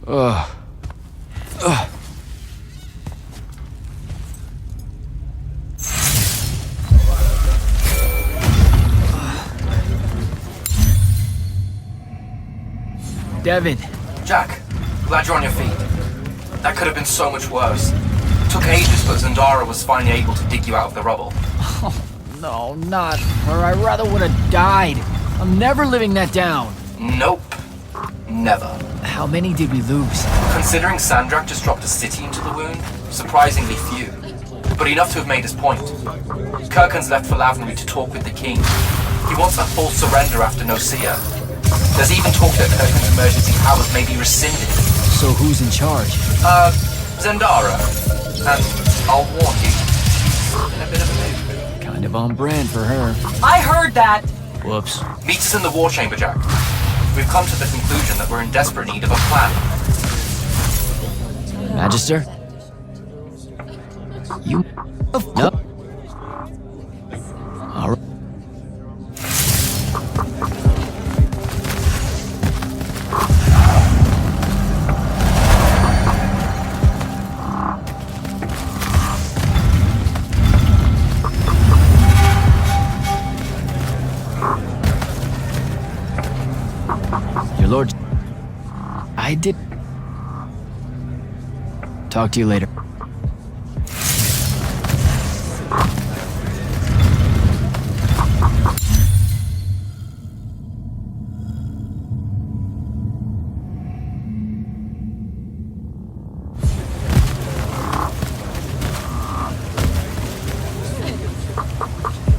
Ugh. Ugh. Devin. Jack, glad you're on your feet. That could have been so much worse. It took ages, but Zendara was finally able to dig you out of the rubble. Oh, no, not her. I rather would have died. I'm never living that down. Nope. Never. How many did we lose? Considering Sandrak just dropped a city into the wound, surprisingly few. But enough to have made his point. Kirkhan's left for Lavnery to talk with the king. He wants a full surrender after Nocia. There's even talk that Kirkhan's emergency powers may be rescinded. So who's in charge? Zendara. And I'll warn you, she's in a bit of a mood. Kind of on brand for her. I heard that! Whoops. Meet us in the war chamber, Jack. We've come to the conclusion that we're in desperate need of a plan. Magister? You... No. All right. Your lord... I did... Talk to you later.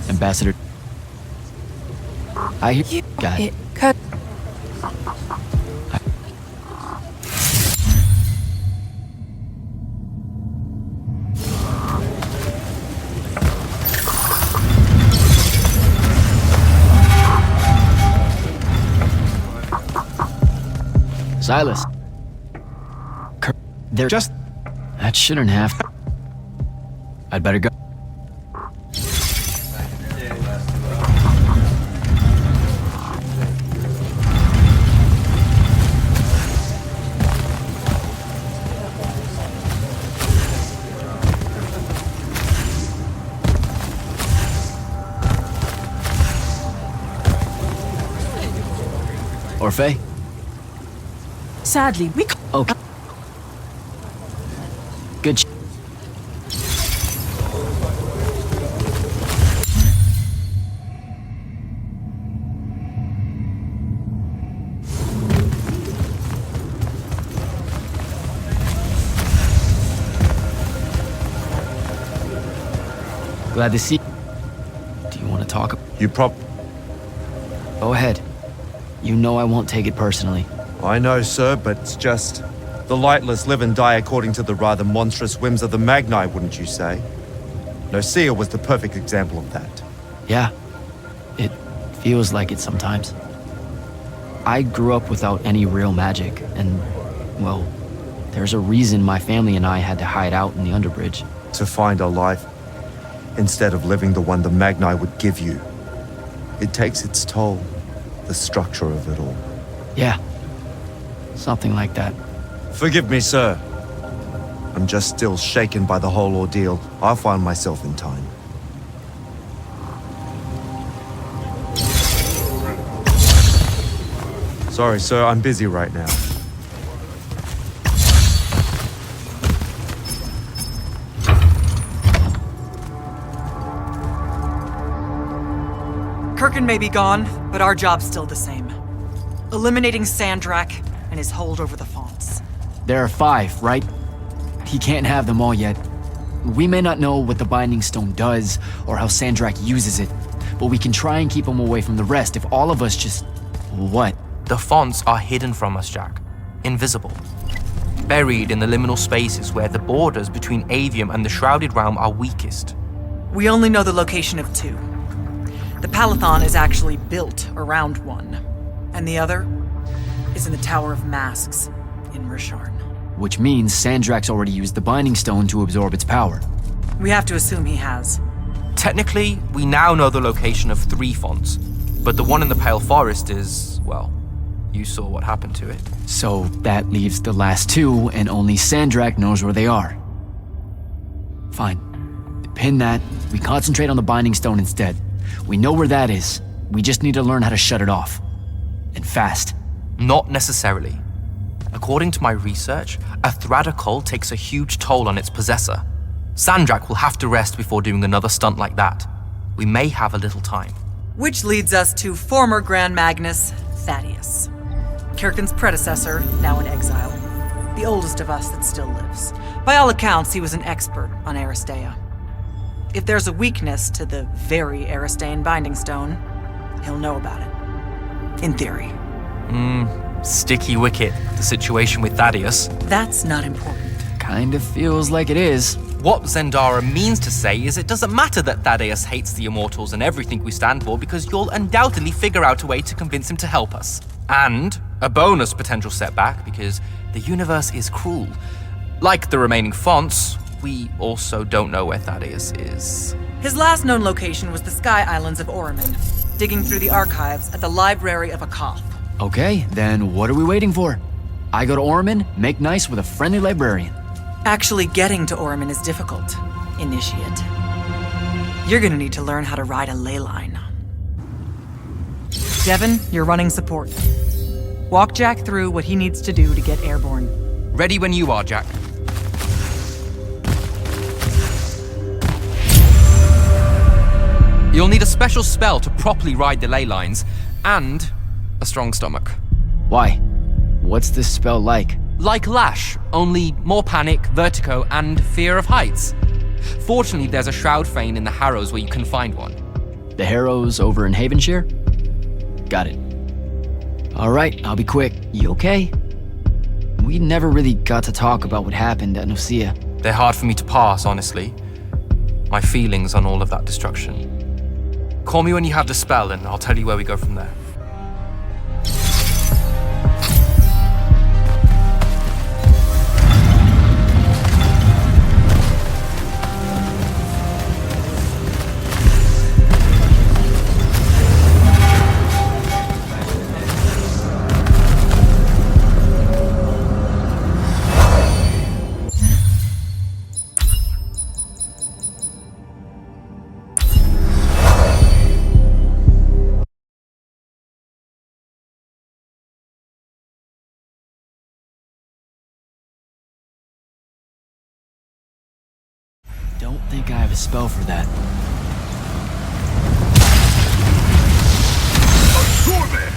Ambassador... I hear you got it. Cut. Silas. They're just... That shouldn't have... I'd better go. Orphe? Sadly, we Okay. Good. Glad to see you. Do you want to talk? Go ahead. You know I won't take it personally. I know, sir, but it's just... The lightless live and die according to the rather monstrous whims of the Magni, wouldn't you say? Nocia was the perfect example of that. Yeah. It feels like it sometimes. I grew up without any real magic, and, well, there's a reason my family and I had to hide out in the Underbridge. To find a life, instead of living the one the Magni would give you. It takes its toll, the structure of it all. Yeah. Something like that. Forgive me, sir. I'm just still shaken by the whole ordeal. I'll find myself in time. Sorry, sir, I'm busy right now. Kirkhan may be gone, but our job's still the same. Eliminating Sandrak and his hold over the fonts. There are 5, right? He can't have them all yet. We may not know what the Binding Stone does, or how Sandrak uses it, but we can try and keep him away from the rest if all of us just... What? The fonts are hidden from us, Jack. Invisible. Buried in the liminal spaces where the borders between Aveum and the Shrouded Realm are weakest. We only know the location of 2. The Palathon is actually built around one, and the other is in the Tower of Masks in Risharn. Which means Sandrak's already used the Binding Stone to absorb its power. We have to assume he has. Technically, we now know the location of 3 fonts, but the one in the Pale Forest is, well, You saw what happened to it. So that leaves the last two, and only Sandrak knows where they are. Fine. Pin that. We concentrate on the Binding Stone instead. We know where that is. We just need to learn how to shut it off. And fast. Not necessarily. According to my research, a Thradda Cull takes a huge toll on its possessor. Sandrak will have to rest before doing another stunt like that. We may have a little time. Which leads us to former Grand Magnus, Thaddeus. Kirkin's predecessor, now in exile. The oldest of us that still lives. By all accounts, he was an expert on Aristea. If there's a weakness to the very Aristean Binding Stone, he'll know about it. In theory. Sticky wicket, the situation with Thaddeus. That's not important. Kind of feels like it is. What Zendara means to say is it doesn't matter that Thaddeus hates the Immortals and everything we stand for, because you'll undoubtedly figure out a way to convince him to help us. And a bonus potential setback, because the universe is cruel. Like the remaining fonts, we also don't know where Thaddeus is. His last known location was the Sky Islands of Oromon, digging through the archives at the Library of Akoth. Okay, then what are we waiting for? I go to Oromon, make nice with a friendly librarian. Actually getting to Oromon is difficult, Initiate. You're gonna need to learn how to ride a ley line. Devin, you're running support. Walk Jack through what he needs to do to get airborne. Ready when you are, Jack. You'll need a special spell to properly ride the ley lines, and a strong stomach. Why? What's this spell like? Like Lash, only more panic, vertigo, and fear of heights. Fortunately, there's a Shroud Fane in the Harrows where you can find one. The Harrows over in Havenshire? Got it. All right, I'll be quick. You okay? We never really got to talk about what happened at Nicaea. They're hard for me to pass, honestly. My feelings on all of that destruction. Call me when you have the spell, and I'll tell you where we go from there. Don't think I have a spell for that. Absorb it!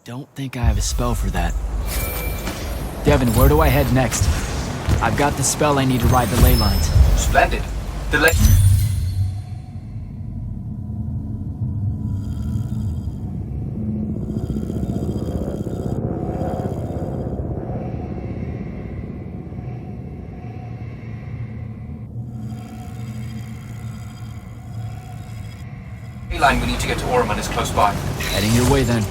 Don't think I have a spell for that. Devin, where do I head next? I've got the spell I need to ride the ley lines. Splendid. The ley line we need to get to Orman is close by. Heading your way then.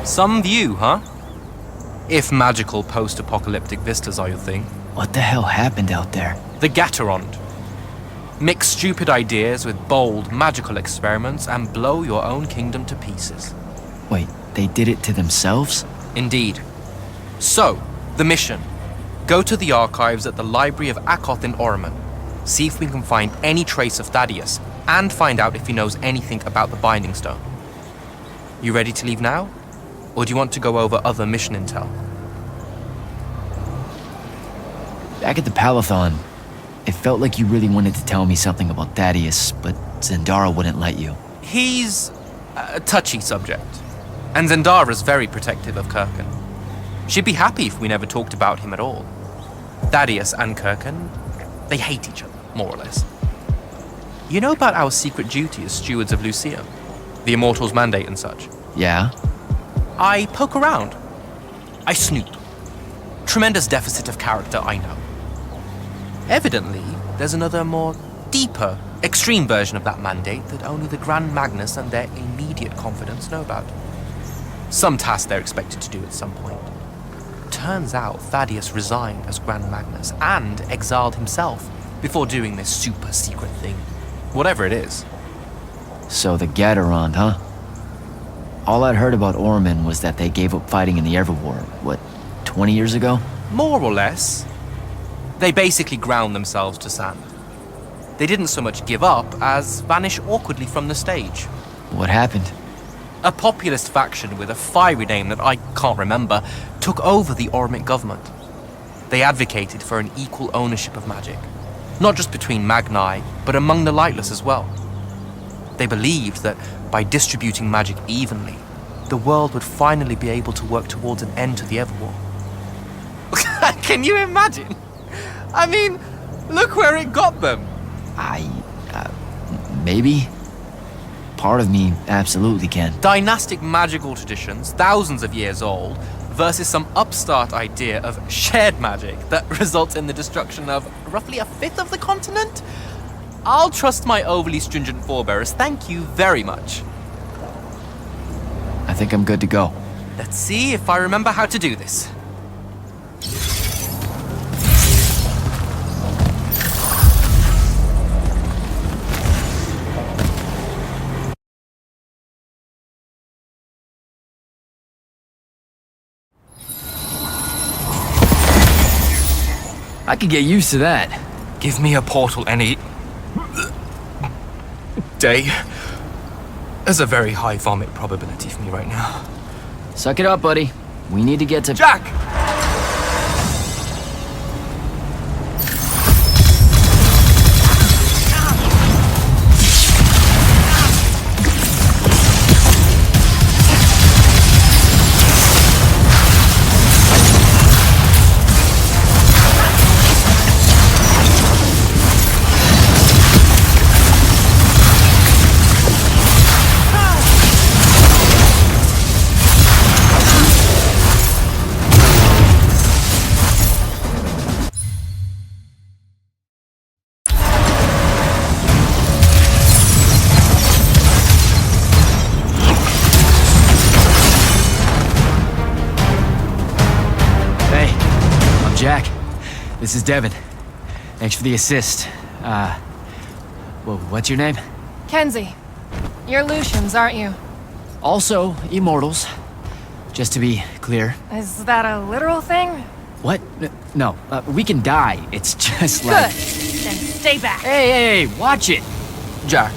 Some view, huh? If magical post-apocalyptic vistas are your thing. What the hell happened out there? The Gatorond. Mix stupid ideas with bold, magical experiments and blow your own kingdom to pieces. Wait, they did it to themselves? Indeed. So, the mission. Go to the archives at the Library of Akoth in Orman. See if we can find any trace of Thaddeus, and find out if he knows anything about the Binding Stone. You ready to leave now? Or do you want to go over other mission intel? Back at the Palathon, it felt like you really wanted to tell me something about Thaddeus, but Zendara wouldn't let you. He's a touchy subject, and Zendara's very protective of Kirkan. She'd be happy if we never talked about him at all. Thaddeus and Kirkan, they hate each other, more or less. You know about our secret duty as stewards of Lucia? The Immortals' mandate and such? Yeah? I poke around. I snoop. Tremendous deficit of character, I know. Evidently, there's another more deeper, extreme version of that mandate that only the Grand Magnus and their immediate confidants know about. Some task they're expected to do at some point. Turns out Thaddeus resigned as Grand Magnus and exiled himself before doing this super secret thing. Whatever it is. So the Gatorond, huh? All I'd heard about Orman was that they gave up fighting in the Everwar, what, 20 years ago? More or less. They basically ground themselves to sand. They didn't so much give up as vanish awkwardly from the stage. What happened? A populist faction with a fiery name that I can't remember took over the Ormic government. They advocated for an equal ownership of magic, not just between Magni, but among the lightless as well. They believed that by distributing magic evenly, the world would finally be able to work towards an end to the Everwar. Can you imagine? I mean, look where it got them. Maybe? Part of me absolutely can. Dynastic magical traditions, thousands of years old, versus some upstart idea of shared magic that results in the destruction of roughly a fifth of the continent? I'll trust my overly stringent forebears, thank you very much. I think I'm good to go. Let's see if I remember how to do this. I could get used to that. Give me a portal any day. There's a very high vomit probability for me right now. Suck it up, buddy. We need to get to... Jack! Jack. This is Devin. Thanks for the assist. Well, what's your name? Kenzie. You're Lucians, aren't you? Also, Immortals. Just to be clear. Is that a literal thing? What? No, we can die. It's just Good. like... Then stay back. Hey, watch it! Jack,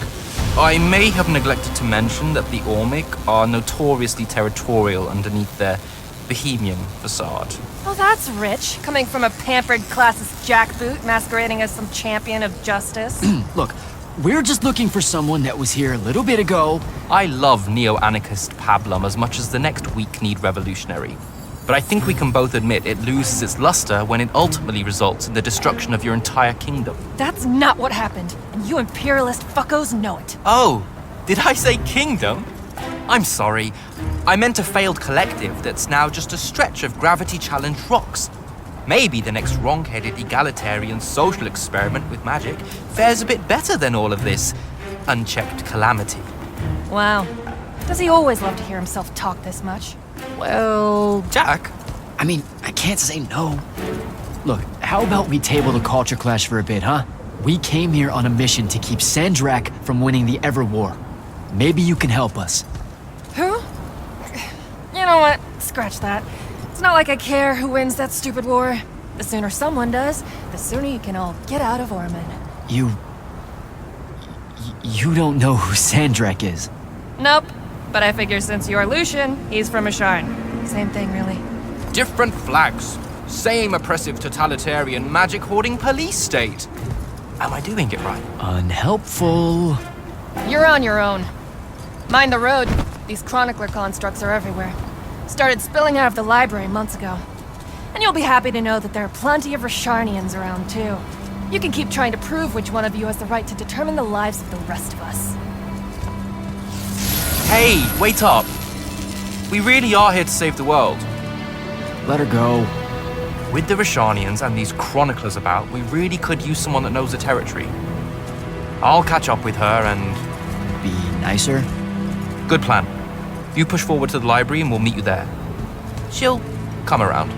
I may have neglected to mention that the Ormic are notoriously territorial underneath their bohemian facade. Oh, that's rich. Coming from a pampered classist jackboot masquerading as some champion of justice. Look, we're just looking for someone that was here a little bit ago. I love neo-anarchist pablum as much as the next weak-kneed revolutionary. But I think we can both admit it loses its luster when it ultimately results in the destruction of your entire kingdom. That's not what happened, and you imperialist fuckos know it. Oh, did I say kingdom? I'm sorry. I meant a failed collective that's now just a stretch of gravity-challenged rocks. Maybe the next wrong-headed egalitarian social experiment with magic fares a bit better than all of this unchecked calamity. Wow. Does he always love to hear himself talk this much? Well, Jack, I mean, I can't say no. Look, how about we table the culture clash for a bit, huh? We came here on a mission to keep Sandrak from winning the Ever War. Maybe you can help us. Who? You know what? Scratch that. It's not like I care who wins that stupid war. The sooner someone does, the sooner you can all get out of Orman. You don't know who Sandrak is. Nope. But I figure since you're Lucian, he's from Asharn. Same thing, really. different flags, same oppressive totalitarian magic-hoarding police state. Am I doing it right? Unhelpful. You're on your own. Mind the road. These chronicler constructs are everywhere. Started spilling out of the library months ago. And you'll be happy to know that there are plenty of Rasharnians around, too. You can keep trying to prove which one of you has the right to determine the lives of the rest of us. Hey, wait up. We really are here to save the world. Let her go. With the Rasharnians and these chroniclers about, we really could use someone that knows the territory. I'll catch up with her and... Be nicer. Good plan. You push forward to the library and we'll meet you there. She'll come around.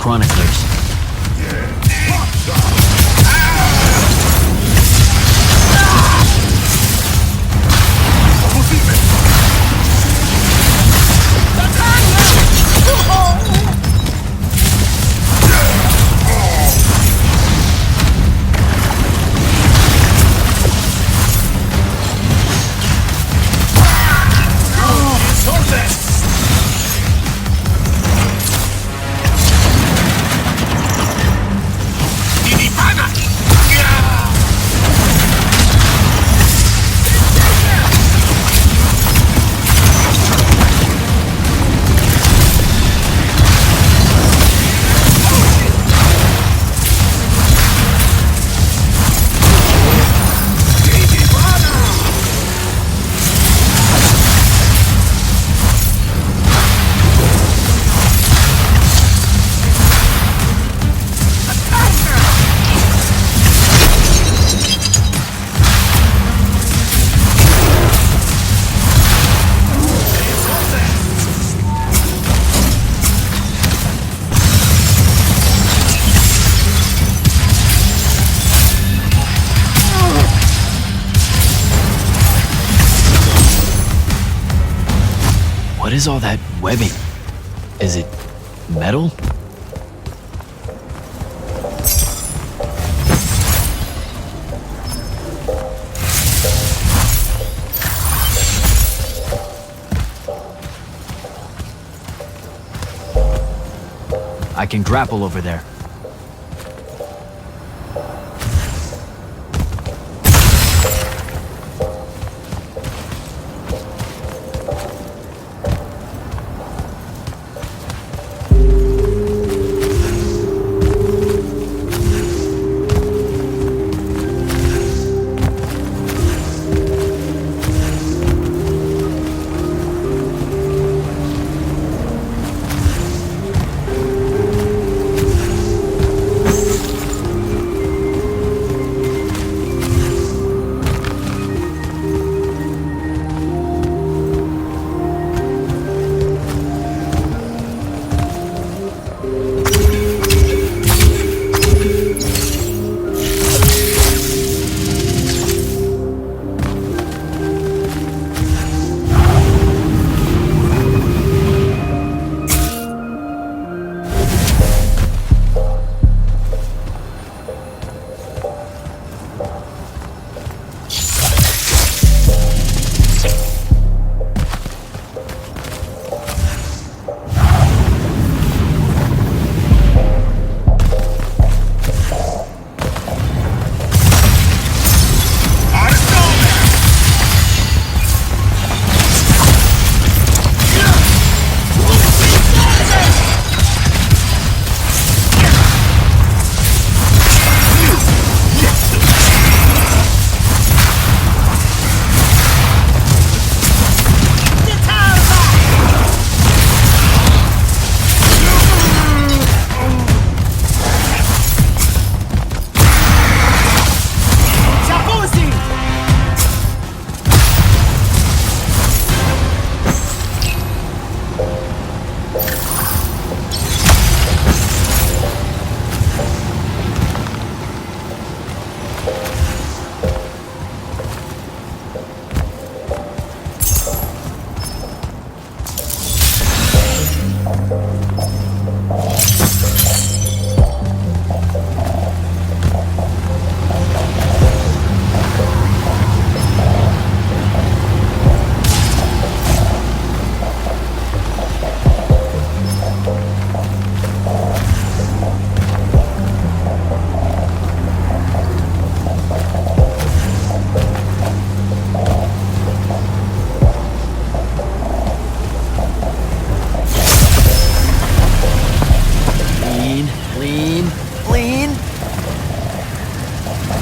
chroniclers. What is all that webbing? Is it metal? I can grapple over there.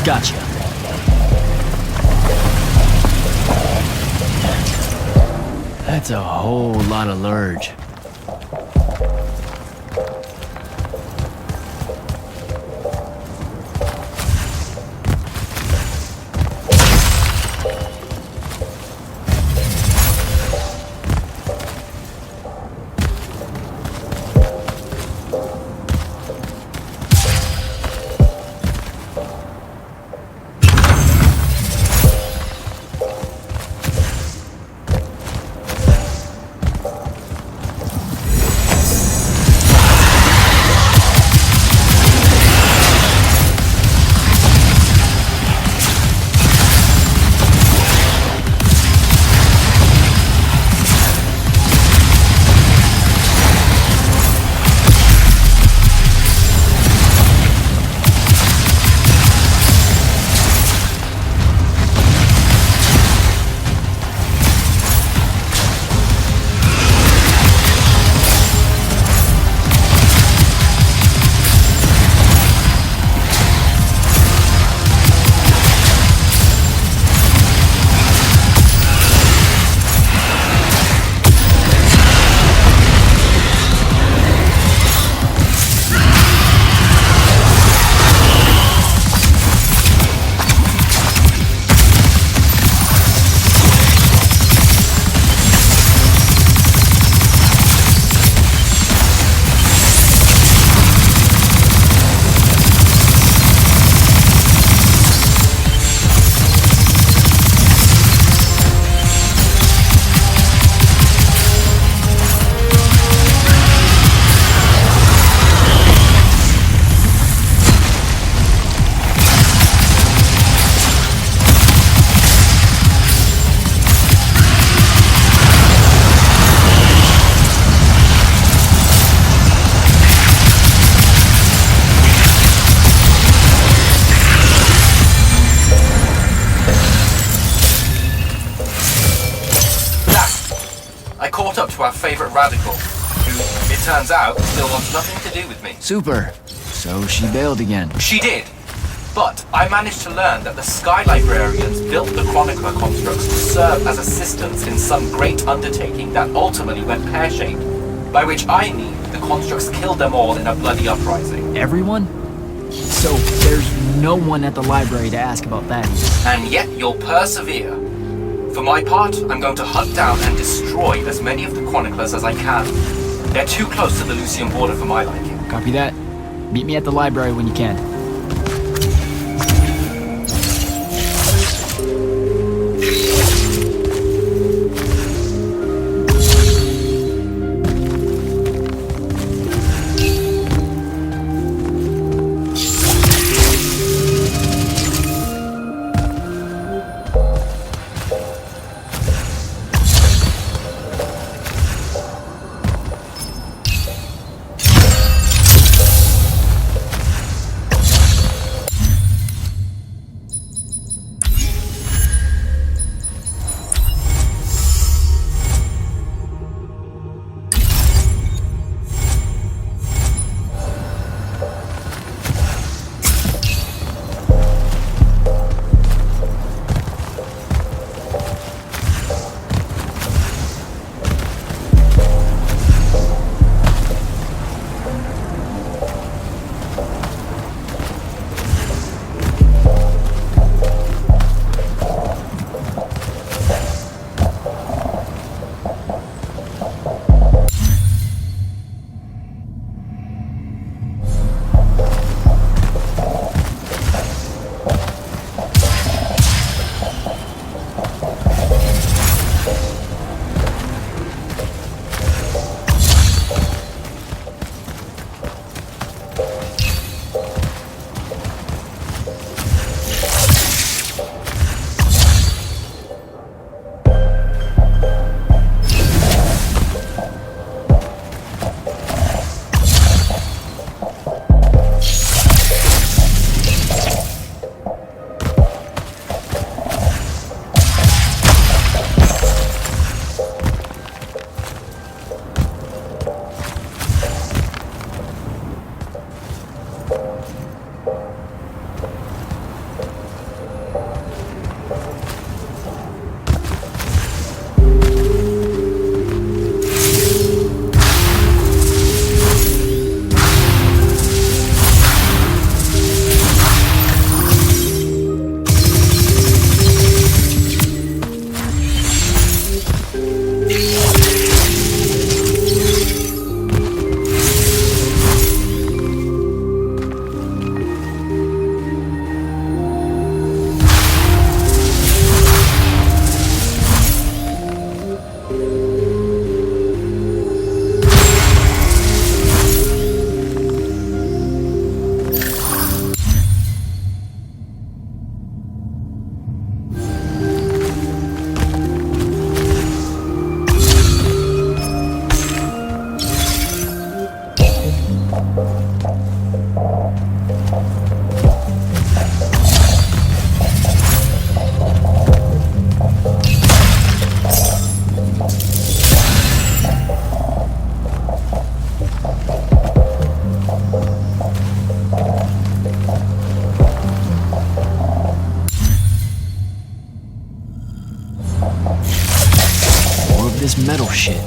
Gotcha. That's a whole lot of lurge. to our favorite radical, who, it turns out, still wants nothing to do with me. Super. So she bailed again. She did. But I managed to learn that the Sky Librarians built the Chronicler constructs to serve as assistants in some great undertaking that ultimately went pear-shaped, by which I mean the constructs killed them all in a bloody uprising. Everyone? So there's no one at the library to ask about that. And yet you'll persevere. For my part, I'm going to hunt down and destroy as many of the Chroniclers as I can. They're too close to the Lucian border for my liking. Copy that. Meet me at the library when you can. This metal shit.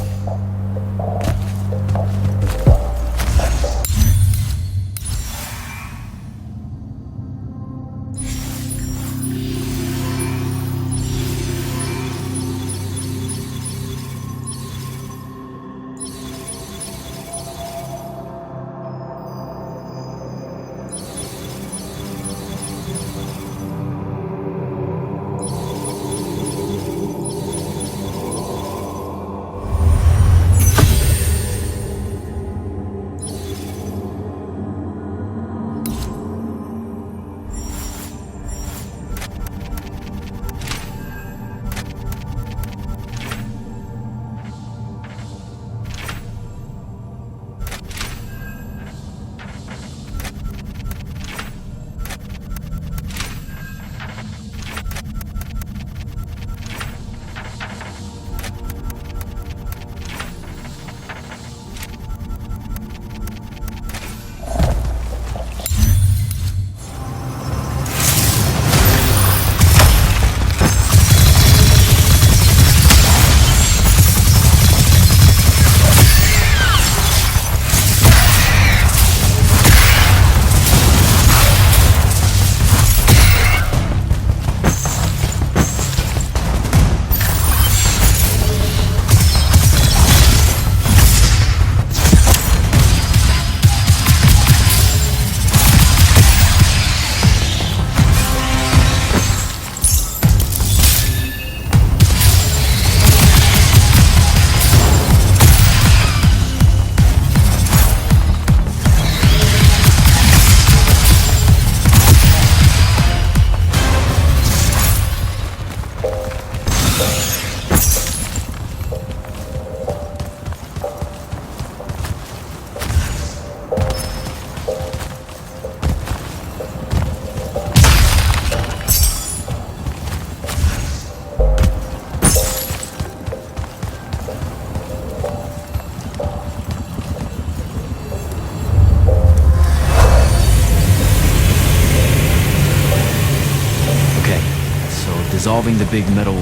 dissolving the big metal,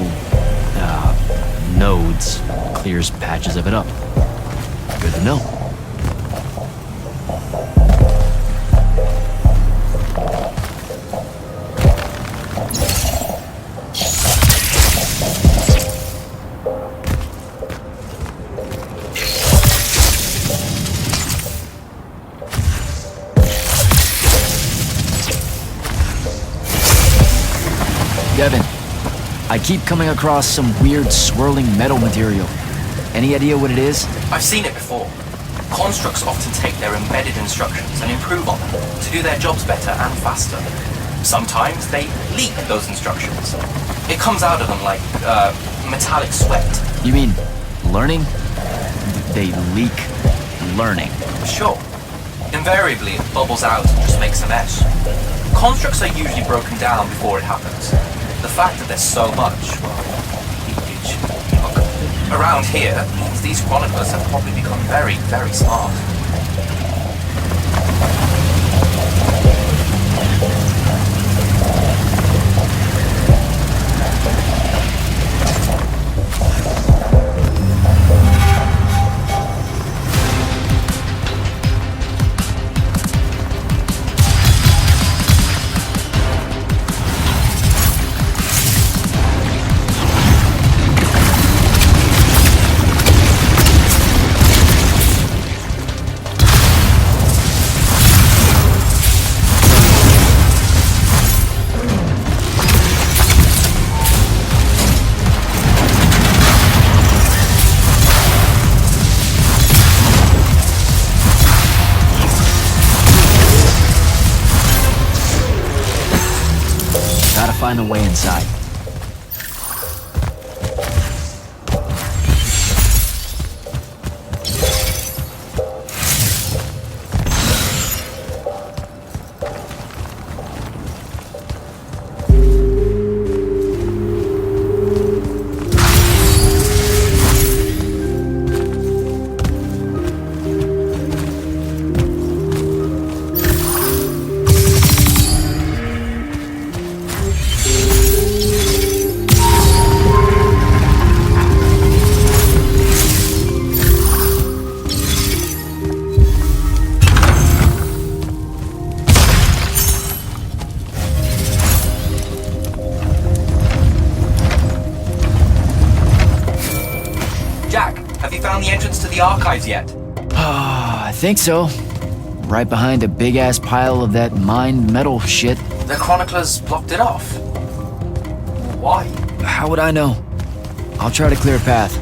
nodes clears patches of it up. Good to know. Devin, I keep coming across some weird swirling metal material. Any idea what it is? I've seen it before. Constructs often take their embedded instructions and improve on them to do their jobs better and faster. Sometimes they leak those instructions. It comes out of them like, metallic sweat. You mean learning? They leak learning. Sure. Invariably, it bubbles out and just makes a mess. Constructs are usually broken down before it happens. The fact that there's so much, well, leakage, look, around here means these chroniclers have probably become very, very smart. Find a way inside. Found the entrance to the archives yet? I think so. Right behind a big-ass pile of that mined metal shit. The chroniclers blocked it off. Why? How would I know? I'll try to clear a path.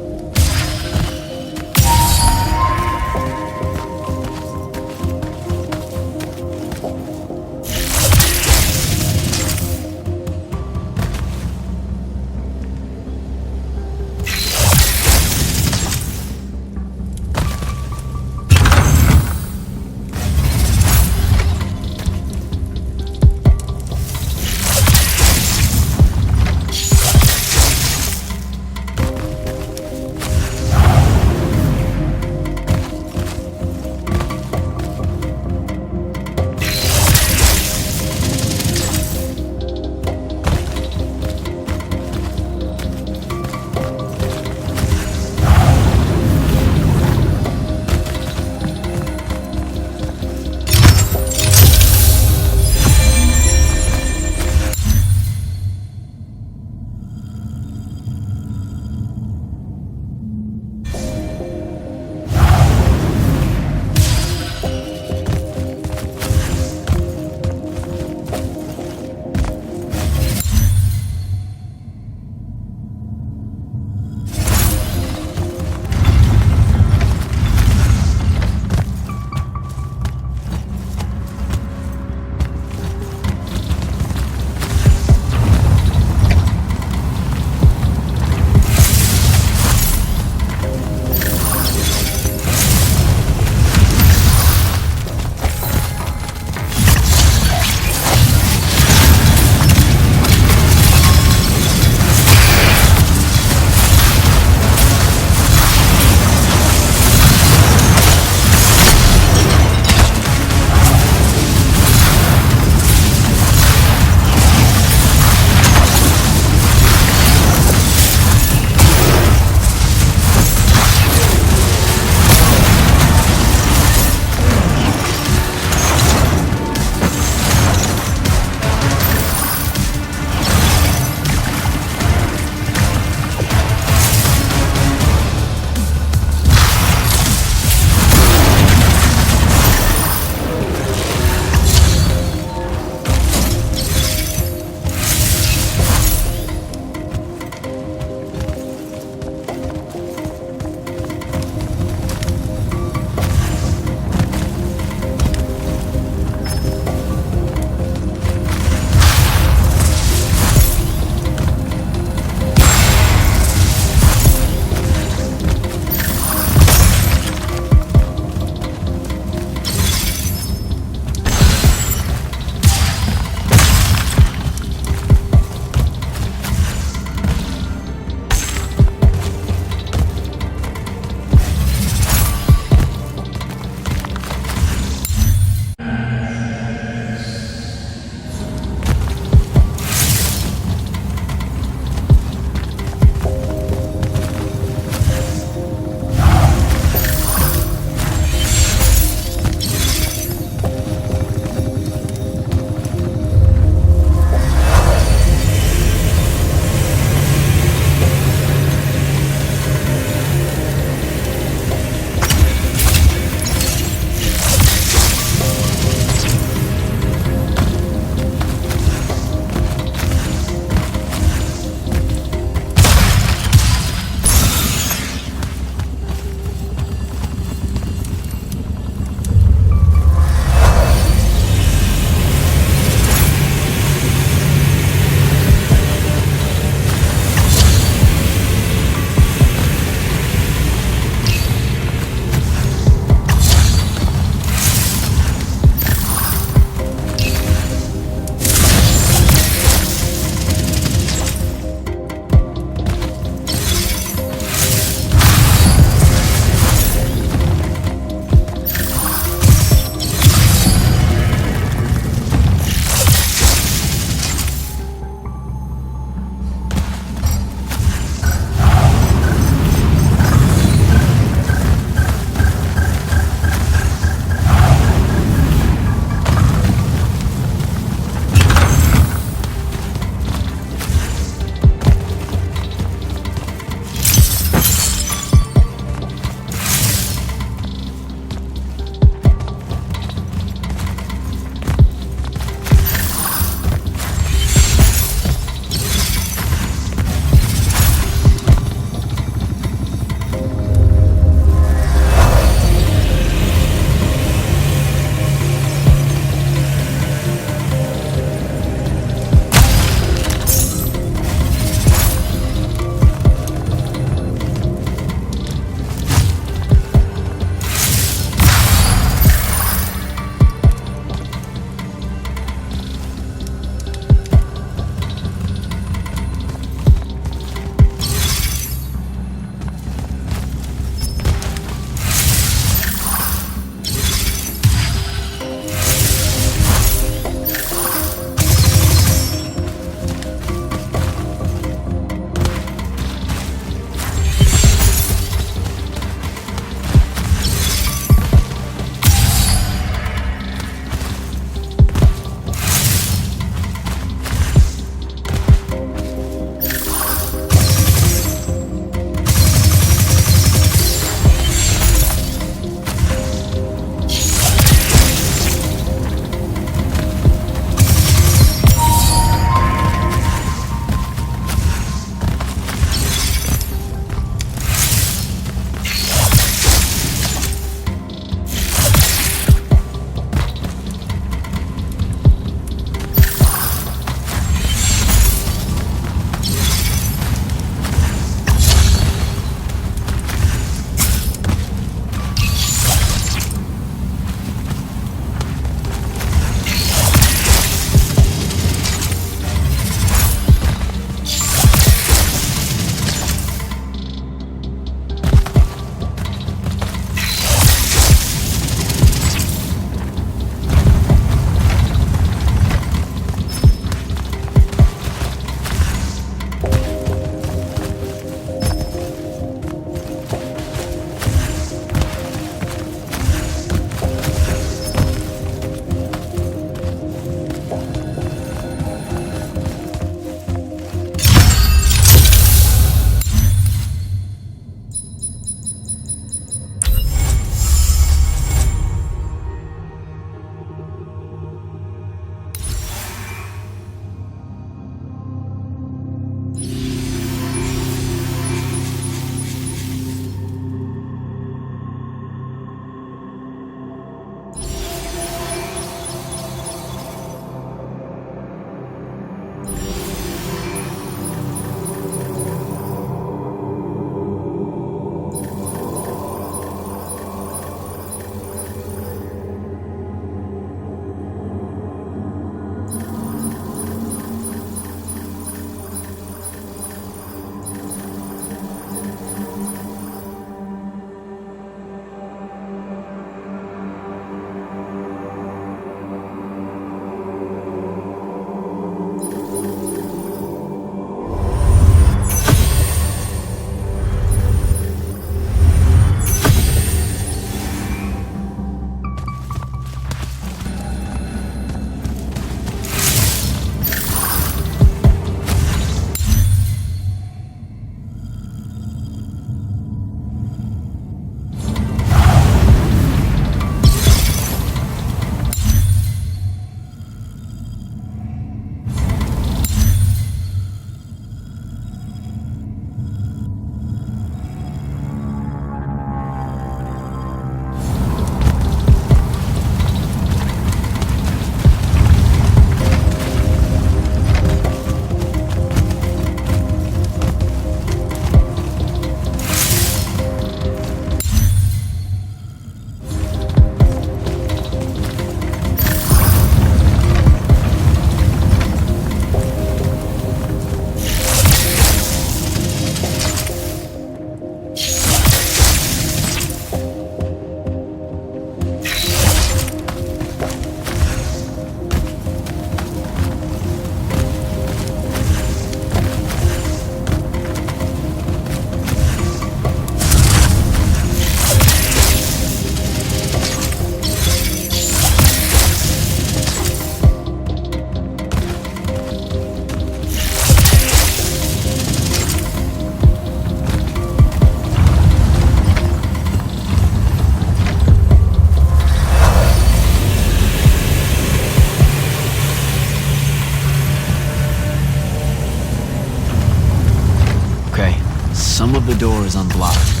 of the door is unblocked.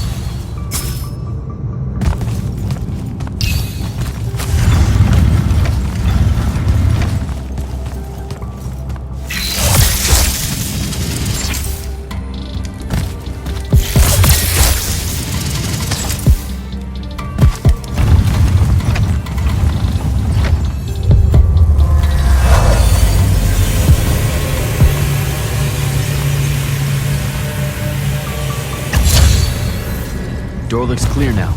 Door looks clear now.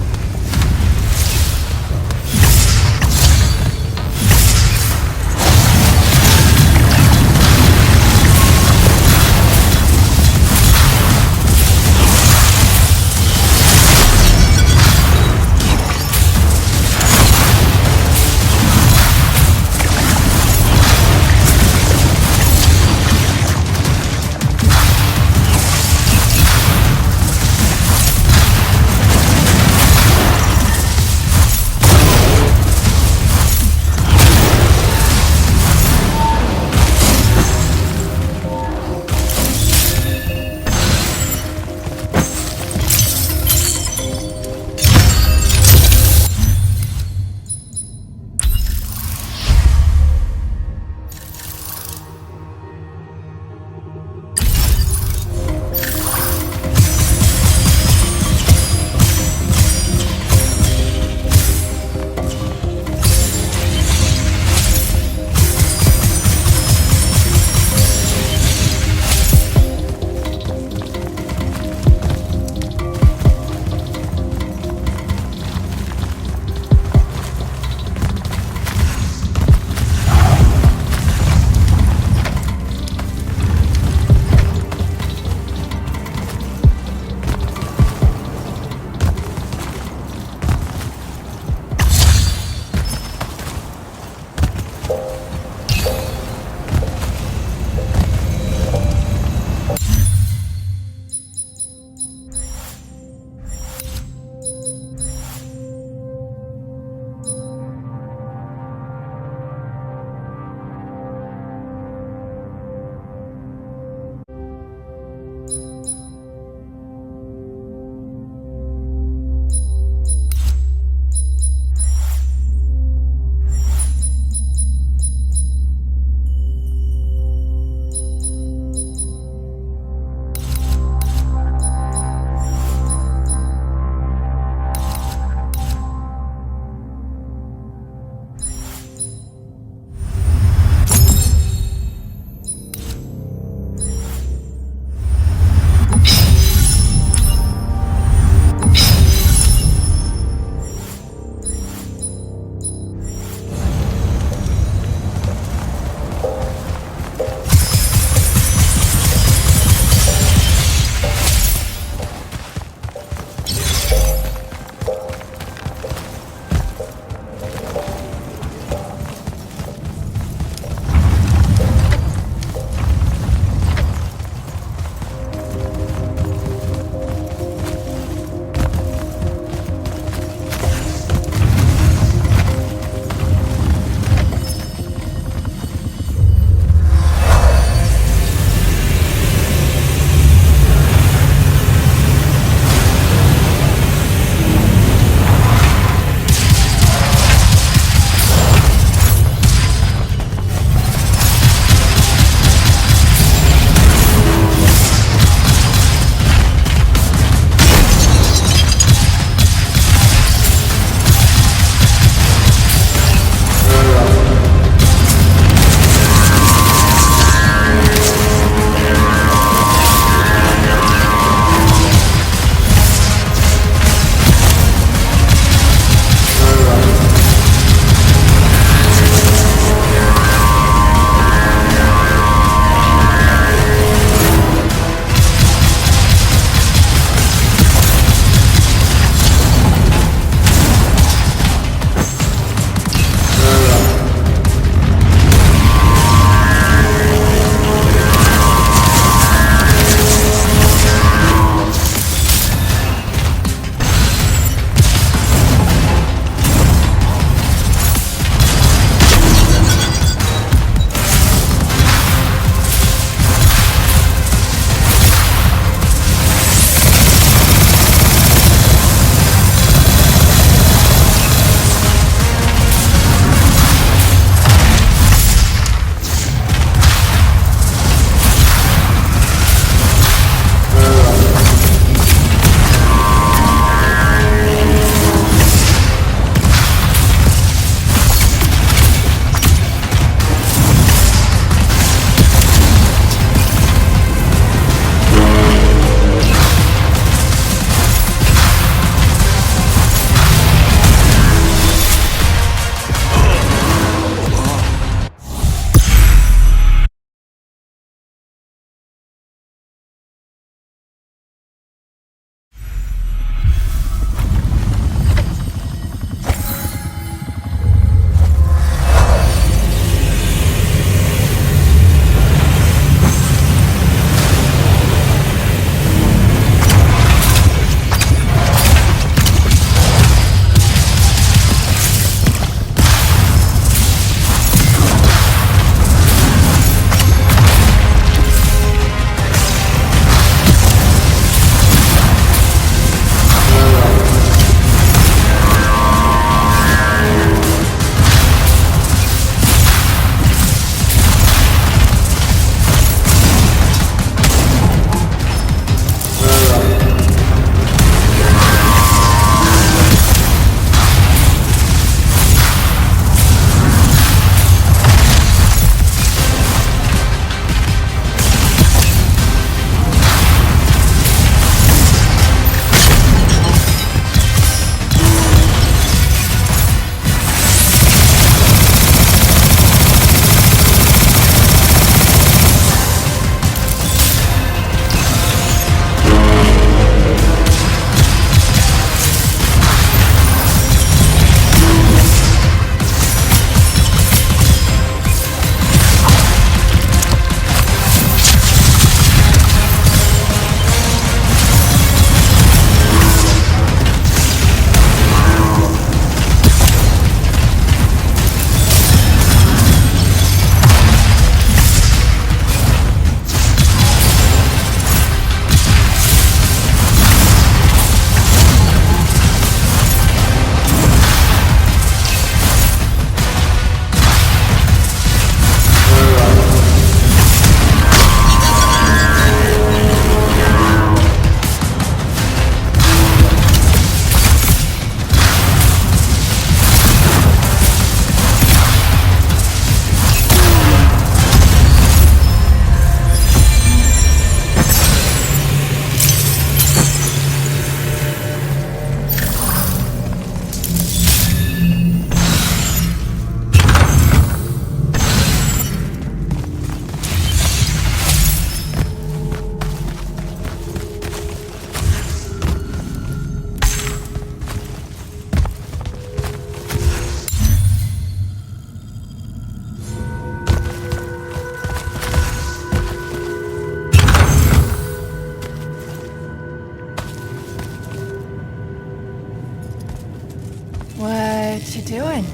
What you doing?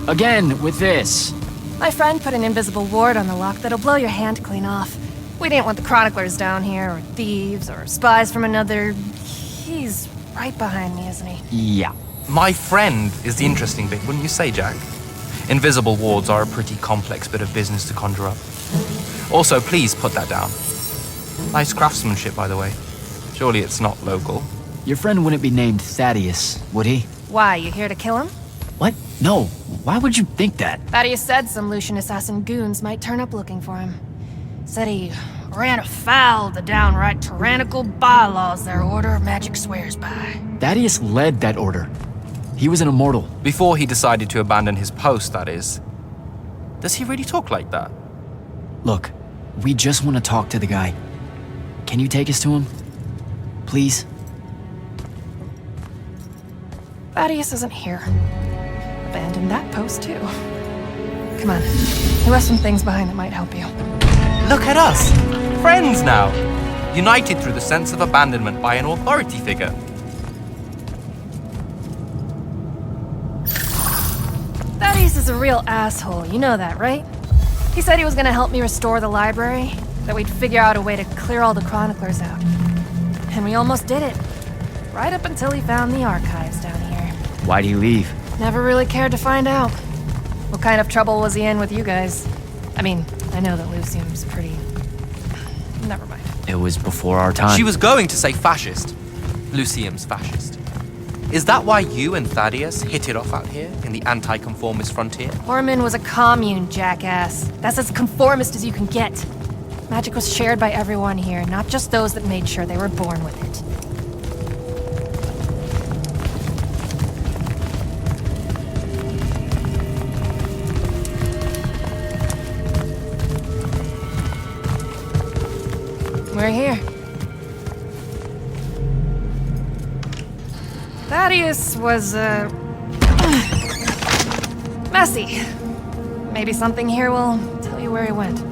Again, with this. My friend put an invisible ward on the lock that'll blow your hand clean off. We didn't want the chroniclers down here, or thieves, or spies from another... He's right behind me, isn't he? Yeah. My friend is the interesting bit, wouldn't you say, Jack? Invisible wards are a pretty complex bit of business to conjure up. Also, please put that down. Nice craftsmanship, by the way. Surely it's not local. Your friend wouldn't be named Thaddeus, would he? Why, you here to kill him? What? No. Why would you think that? Thaddeus said some Lucian assassin goons might turn up looking for him. Said he ran afoul of the downright tyrannical bylaws their order of magic swears by. Thaddeus led that order. He was an immortal. Before he decided to abandon his post, that is. Does he really talk like that? Look, we just want to talk to the guy. Can you take us to him? Please? Thaddeus isn't here. Abandoned that post, too. Come on. He left some things behind that might help you. Look at us! Friends now! United through the sense of abandonment by an authority figure. Thaddeus is a real asshole, you know that, right? He said he was gonna help me restore the library, that we'd figure out a way to clear all the chroniclers out. And we almost did it. Right up until he found the archives down here. Why'd he leave? Never really cared to find out. What kind of trouble was he in with you guys? I mean, I know that Lucium's pretty... Never mind. It was before our time. She was going to say fascist. Lucium's fascist. Is that why you and Thaddeus hit it off out here in the anti-conformist frontier? Orman was a commune, jackass. That's as conformist as you can get. Magic was shared by everyone here, not just those that made sure they were born with it. We're here. Thaddeus was, messy. Maybe something here will tell you where he went.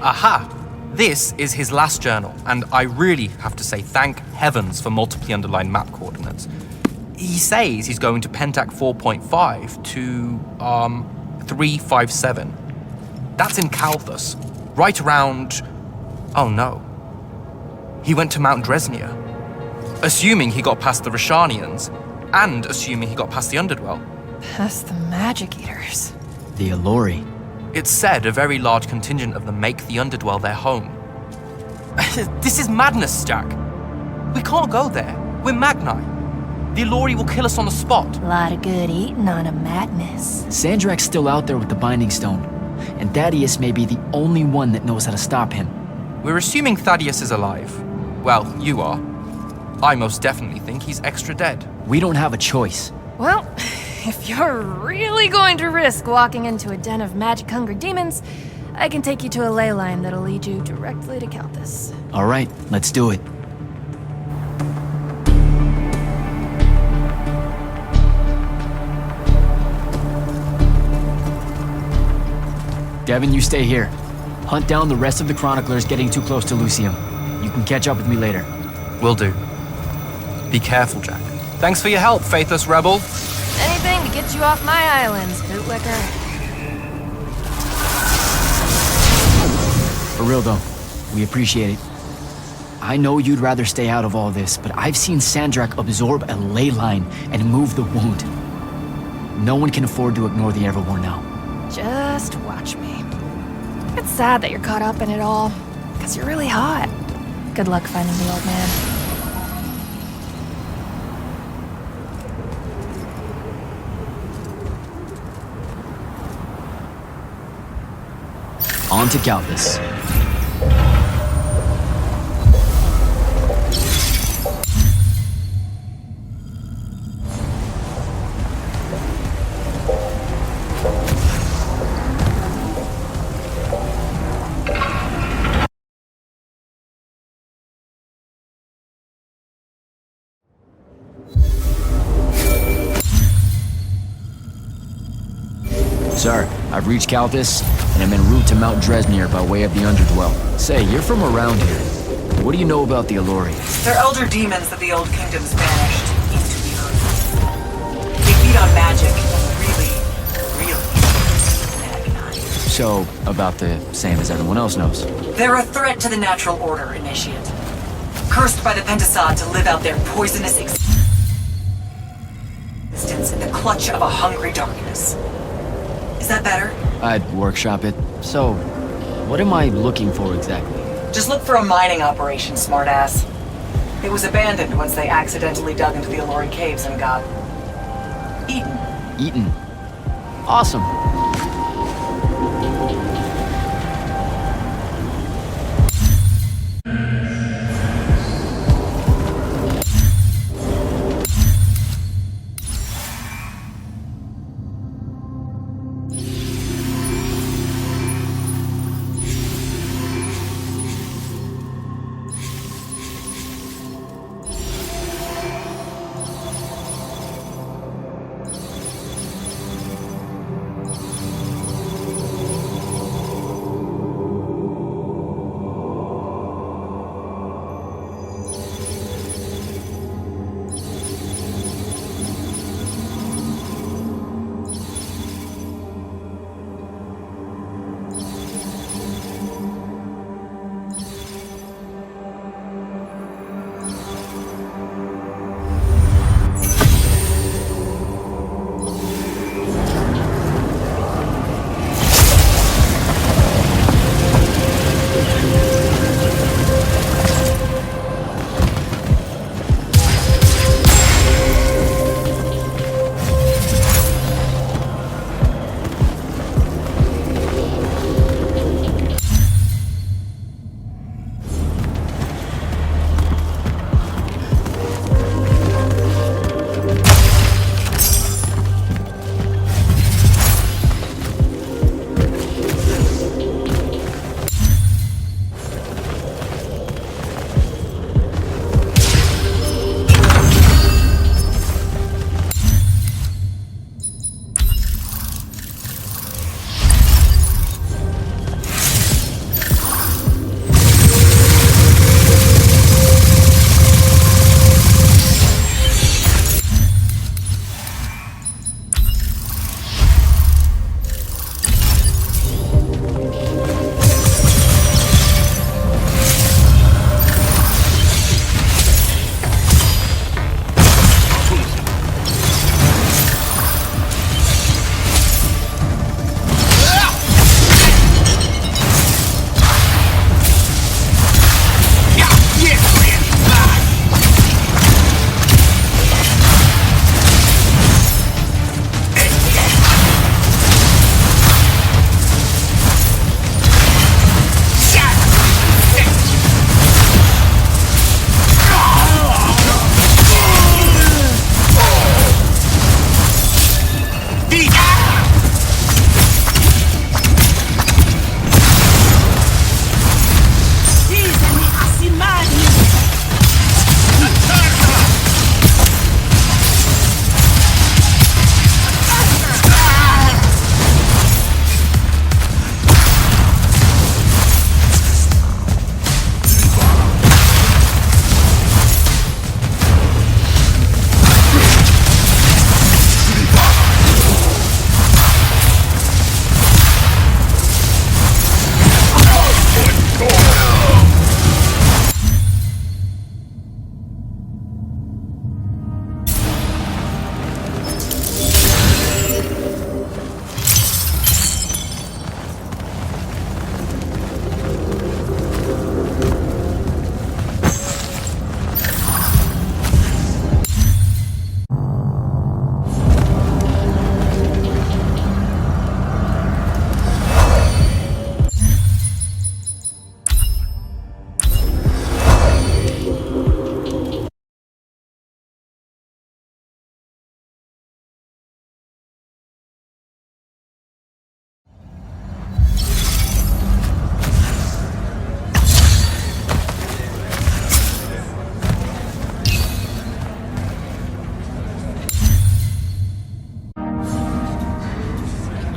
Aha! This is his last journal, and I really have to say thank heavens for multiply underlined map coordinates. He says he's going to Pentac 4.5 to, 357. That's in Calthus, right around... Oh no. He went to Mount Dresnia. Assuming he got past the Rashanians, and assuming he got past the Underdwell. Past the Magic Eaters. The Allori. It's said a very large contingent of them make the Underdwell their home. This is madness, Jack. We can't go there. We're Magni. The Allori will kill us on the spot. A lot of good eating on a madness. Sandrak's still out there with the Binding Stone, and Thaddeus may be the only one that knows how to stop him. We're assuming Thaddeus is alive. Well, you are. I most definitely think he's extra dead. We don't have a choice. Well, if you're really going to risk walking into a den of magic-hungry demons, I can take you to a ley line that'll lead you directly to Calthus. All right, let's do it. Devin, you stay here. Hunt down the rest of the chroniclers getting too close to Lucium. You can catch up with me later. Will do. Be careful, Jack. Thanks for your help, faithless rebel. Anything to get you off my islands, bootlicker. For real though, we appreciate it. I know you'd rather stay out of all this, but I've seen Sandrak absorb a ley line and move the wound. No one can afford to ignore the Everwar now. Just watch me. It's sad that you're caught up in it all, because you're really hot. Good luck finding the old man. On to Calthus. Sir, I've reached Calthus, and I'm en route to Mount Dresnir by way of the Underdwell. Say, you're from around here. What do you know about the Alluri? They're elder demons that the old kingdoms banished into the earth. They feed on magic and really agonize. So, about the same as everyone else knows. They're a threat to the natural order, Initiate. Cursed by the Pentasod to live out their poisonous existence in the clutch of a hungry darkness. Is that better? I'd workshop it. So, what am I looking for exactly? Just look for a mining operation, smartass. It was abandoned once they accidentally dug into the Alluri caves and got eaten. Eaton. Awesome.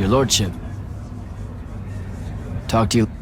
Your lordship. Talk to you.